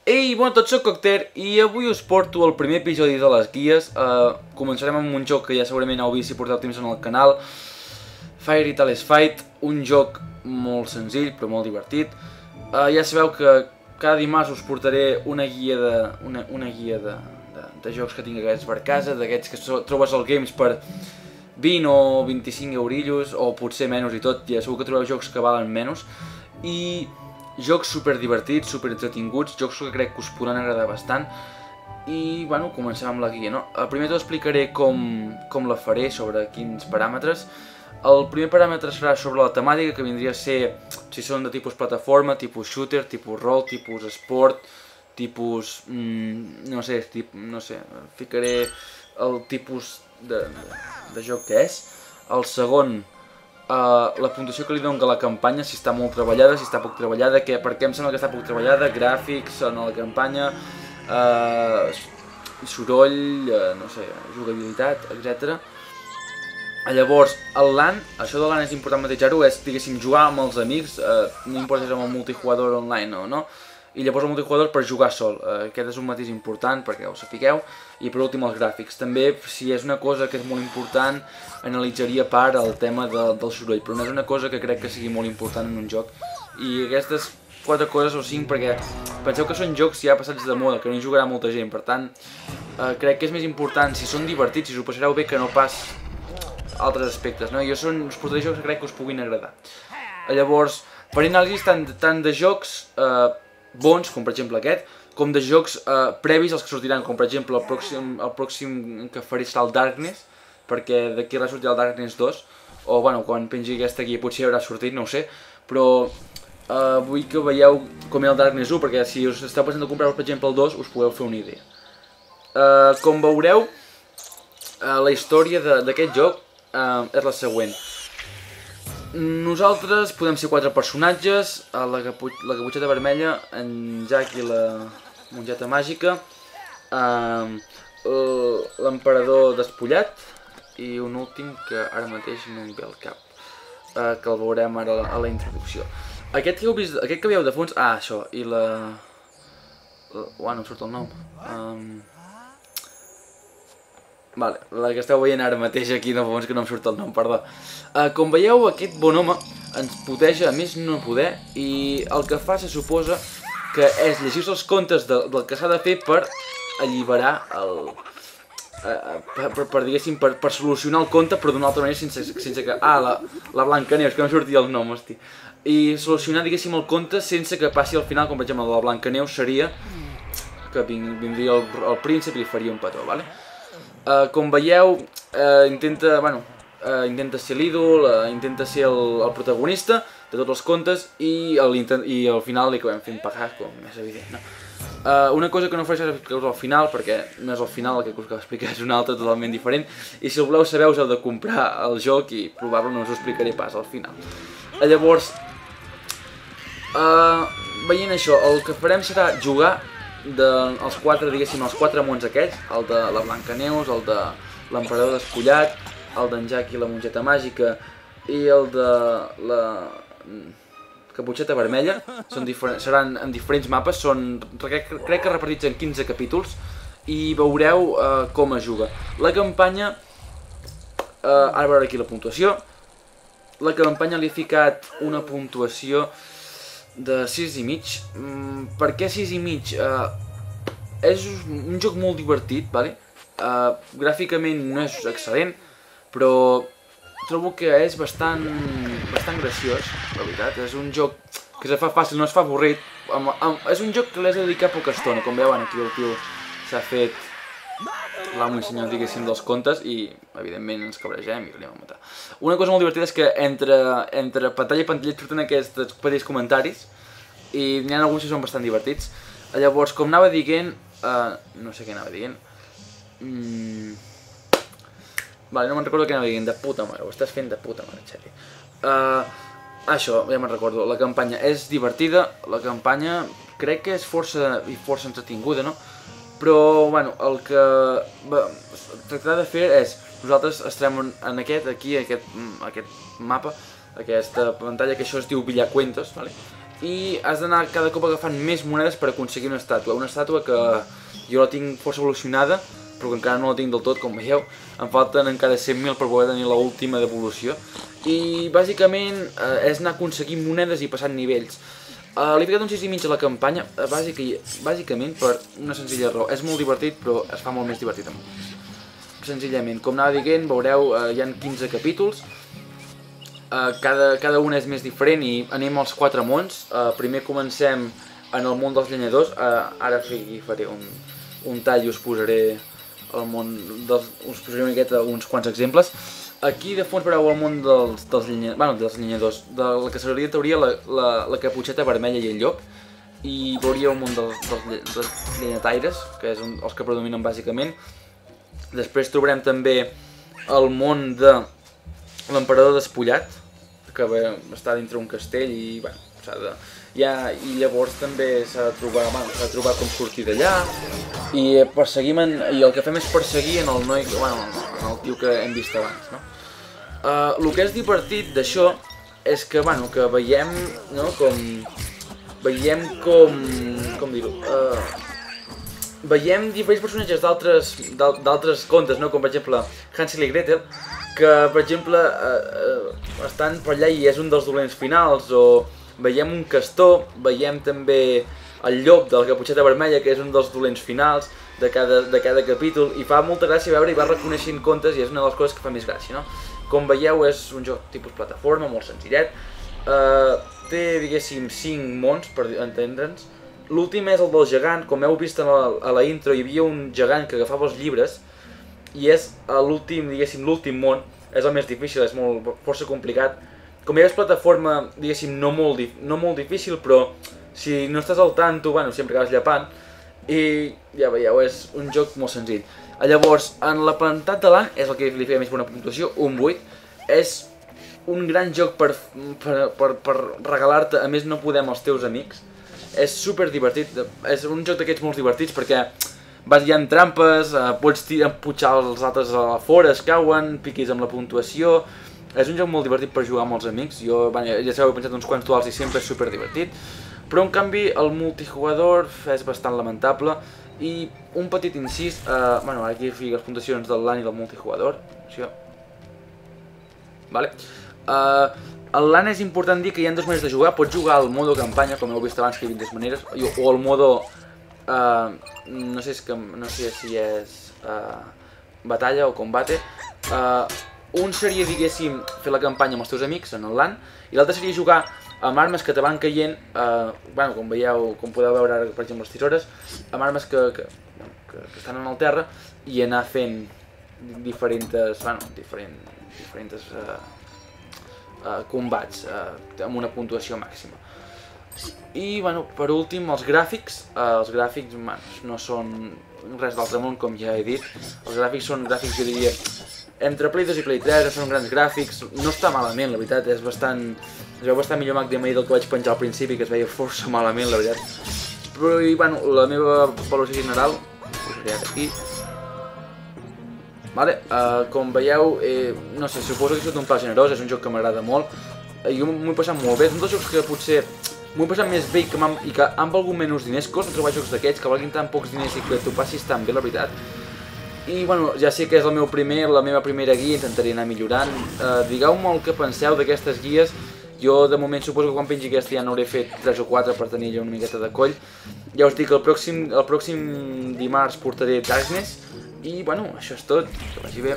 Ei, bueno, tots soc Cocter i avui us porto el primer episodi de les guies. Començarem amb un joc que ja segurament heu vist si porteu temps en el canal, Fairy Tales Fight, un joc molt senzill però molt divertit. Ja sabeu que cada dimarts us portaré una guia de jocs que tinc aquests per casa, d'aquests que trobes al Games per 20 o 25 eurillos, o potser menys i tot, ja segur que trobeu jocs que valen menys. I jocs super divertits, super entretinguts, jocs que crec que us podran agradar bastant. I bueno, comencem amb la guia, no? Primer t'ho explicaré com la faré, sobre quins paràmetres. El primer paràmetre serà sobre la temàtica, que vindria a ser si són de tipus plataforma, tipus shooter, tipus rol, tipus esport, tipus... no sé, ficaré el tipus de joc que és. El segon, la puntuació que li dono a la campanya, si està molt treballada, si està poc treballada, perquè em sembla que està poc treballada, gràfics en la campanya, soroll, no sé, jugabilitat, etc. Llavors, el LAN, això de LAN és important matisar-ho, és, diguéssim, jugar amb els amics, no importa si és amb el multijugador online o no, i llavors el multijugador per jugar sol. Aquest és un matís important perquè ho sapigueu. I per últim els gràfics. També, si és una cosa que és molt important, analitzaria a part el tema del soroll, però no és una cosa que crec que sigui molt important en un joc. I aquestes 4 coses o 5, perquè penseu que són jocs ja passats de moda, que no hi jugarà molta gent, per tant, crec que és més important si són divertits, si us ho passareu bé, que no pas altres aspectes, no? Us portaré jocs que crec que us puguin agradar. Llavors, faré anàlisis tant de jocs bons, com per exemple aquest, com de jocs previs als que sortiran, com per exemple el pròxim que faré serà el Darkness, perquè d'aquí va sortir el Darkness 2, o bueno, quan pengi aquesta guia potser haurà sortit, no ho sé, però vull que veieu com era el Darkness 1, perquè si us esteu pensant de comprar per exemple el 2, us podeu fer una idea. Com veureu, la història d'aquest joc és la següent. Nosaltres podem ser 4 personatges, la caputxeta vermella, en Jack i la mongeta màgica, l'emperador despullat i un últim que ara mateix no em ve al cap, que el veurem ara a la introducció. Aquest que veieu de fons, això, i la... no em surt el nom. Vale, la que esteu veient ara mateix aquí de fons, que no em surt el nom, perdó. Com veieu, aquest bon home ens puteja a més no poder, i el que fa se suposa que és llegir-se els contes del que s'ha de fer per alliberar el... diguéssim, per solucionar el conte, però d'una altra manera sense que... la Blancaneus, que no sortia el nom, hosti. I solucionar, diguéssim, el conte sense que passi al final, com per exemple la Blancaneus seria que vindria el príncep i li faria un petó, vale? Com veieu, intenta ser l'ídol, intenta ser el protagonista de tots els contes i al final li acabem fent pagar, com és evident, no? Una cosa que no faré és explicar-vos al final, perquè no és al final, el que us explicaré és una altra totalment diferent, i si el voleu saber us heu de comprar el joc i probablement no us ho explicaré pas al final. Llavors, veient això, el que farem serà jugar els 4, diguéssim, els 4 mons aquests, el de la Blancaneus, el de l'emperador despullat, el d'en Jack i la mongeta màgica i el de la caputxeta vermella. Seran en diferents mapes, crec que repartits en 15 capítols, i veureu com es juga. La campanya, ara veureu aquí la puntuació, la campanya li he ficat una puntuació de 6,5. Per què 6,5? És un joc molt divertit, vale? Gràficament no és excel·lent, però trobo que és bastant graciós, la veritat. És un joc que se fa fàcil, no es fa avorrit. És un joc que l'has de dedicar poca estona, com veuen aquí el tio s'ha fet l'amo i senyor, diguéssim, dels contes, i evidentment ens cabregem i l'anem a matar. Una cosa molt divertida és que entre pantalla i pantalla et surten aquests petits comentaris, i n'hi ha alguns que són bastant divertits. Llavors, com anava dient, no sé què anava dient, vale, no me'n recordo què anava dient, de puta mare, ho estàs fent de puta mare, Xavi. Això, ja me'n recordo, la campanya és divertida, la campanya crec que és força entretinguda, no? Però, bueno, el que tractarà de fer és, nosaltres estarem en aquest mapa, aquesta pantalla, que això es diu Villacuentos, vale? i has d'anar cada cop agafant més monedes per aconseguir una estàtua que jo la tinc força evolucionada, però que encara no la tinc del tot, com veieu. Em falten encara 100.000 per poder tenir l'última d'evolució, i bàsicament és anar aconseguint monedes i passant nivells. Li he ficat un 6,5 a la campanya, bàsicament per una senzilla raó. És molt divertit, però es fa molt més divertit amb monedes. Senzillament, com anava dient, veureu, hi ha 15 capítols. Cada un és més diferent i anem als 4 mons. Primer comencem en el món dels llenyadors. Ara faré un tall i us posaré el món us posaré una miqueta uns quants exemples. Aquí de fons veureu el món dels llenyadors, del que seria en teoria la caputxeta vermella i el llop, i veuríeu el món dels llenyataires, que és els que predominen bàsicament. Després trobarem també el món de l'emperador despullat, que està dintre un castell i i llavors també s'ha de trobar com sortir d'allà, i el que fem és perseguir en el noi, en el tio que hem vist abans, no? El que és divertit d'això és que veiem com dir-ho, veiem diferents personatges d'altres contes, com per exemple Hansel i Gretel, que per exemple estan per allà i és un dels dolents finals, o veiem un castor, veiem també el llop de la caputxeta vermella, que és un dels dolents finals de cada capítol, i fa molta gràcia veure i va reconeixent contes, i és una de les coses que fa més gràcia, no? Com veieu, és un joc tipus plataforma, molt senzillet. Té, diguéssim, 5 mons, per entendre'ns. L'últim és el del gegant. Com heu vist a la intro, hi havia un gegant que agafava els llibres, i és l'últim, diguéssim, l'últim món. És el més difícil, és força complicat. Com veieu, és plataforma, diguéssim, no molt difícil, però si no estàs al tanto, sempre acabes llepant. I ja veieu, és un joc molt senzill. Llavors, en l'aprenentat de l'Ann, és el que li feia més bona puntuació, un 8. És un gran joc per regalar-te, a més no podem, als teus amics. És super divertit, és un joc d'aquests molt divertits perquè hi ha trampes, pots empujar els altres a fora, es cauen, piquis amb la puntuació. És un joc molt divertit per jugar amb els amics. Jo ja sabeu, he pensat uns quants duals i sempre és super divertit. Però en canvi el multijugador és bastant lamentable. I un petit incís, ara aquí fico les puntuacions del LAN i del multijugador. El LAN és important dir que hi ha 2 maneres de jugar. Pots jugar al modo campanya, com heu vist abans que hi havia 2 maneres, o al modo, no sé si és batalla o combate. Un seria, diguéssim, fer la campanya amb els teus amics en el LAN, i l'altre seria jugar amb armes que te van caient, com podeu veure ara, per exemple, les tisores, amb armes que estan en el terra, i anar fent diferents combats amb una puntuació màxima. I, per últim, els gràfics. Els gràfics no són res d'altre món, com ja he dit. Els gràfics són gràfics, jo diria, entre Play 2 i Play 3, són grans gràfics. No està malament, la veritat, es veu bastant millor HDMI del que vaig penjar al principi, que es veia força malament, la veritat. Però, la meva valoració general, ho posaré ara aquí. Com veieu, no sé, suposo que he sigut un pla generós, és un joc que m'agrada molt. Jo m'ho he passat molt bé, és un dels jocs que potser m'ho he passat més bé i que han valgut menys diners. Costa trobar jocs d'aquests que valguin tan pocs diners i que t'ho passis tan bé, la veritat. I ja sé que és la meva primera guia, intentaré anar millorant. Digueu-me el que penseu d'aquestes guies. Jo de moment suposo que quan pengi aquesta ja n'hauré fet 3 o 4 per tenir allà una miqueta de coll. Ja us dic que el pròxim dimarts portaré Darkness. I això és tot, que vagi bé.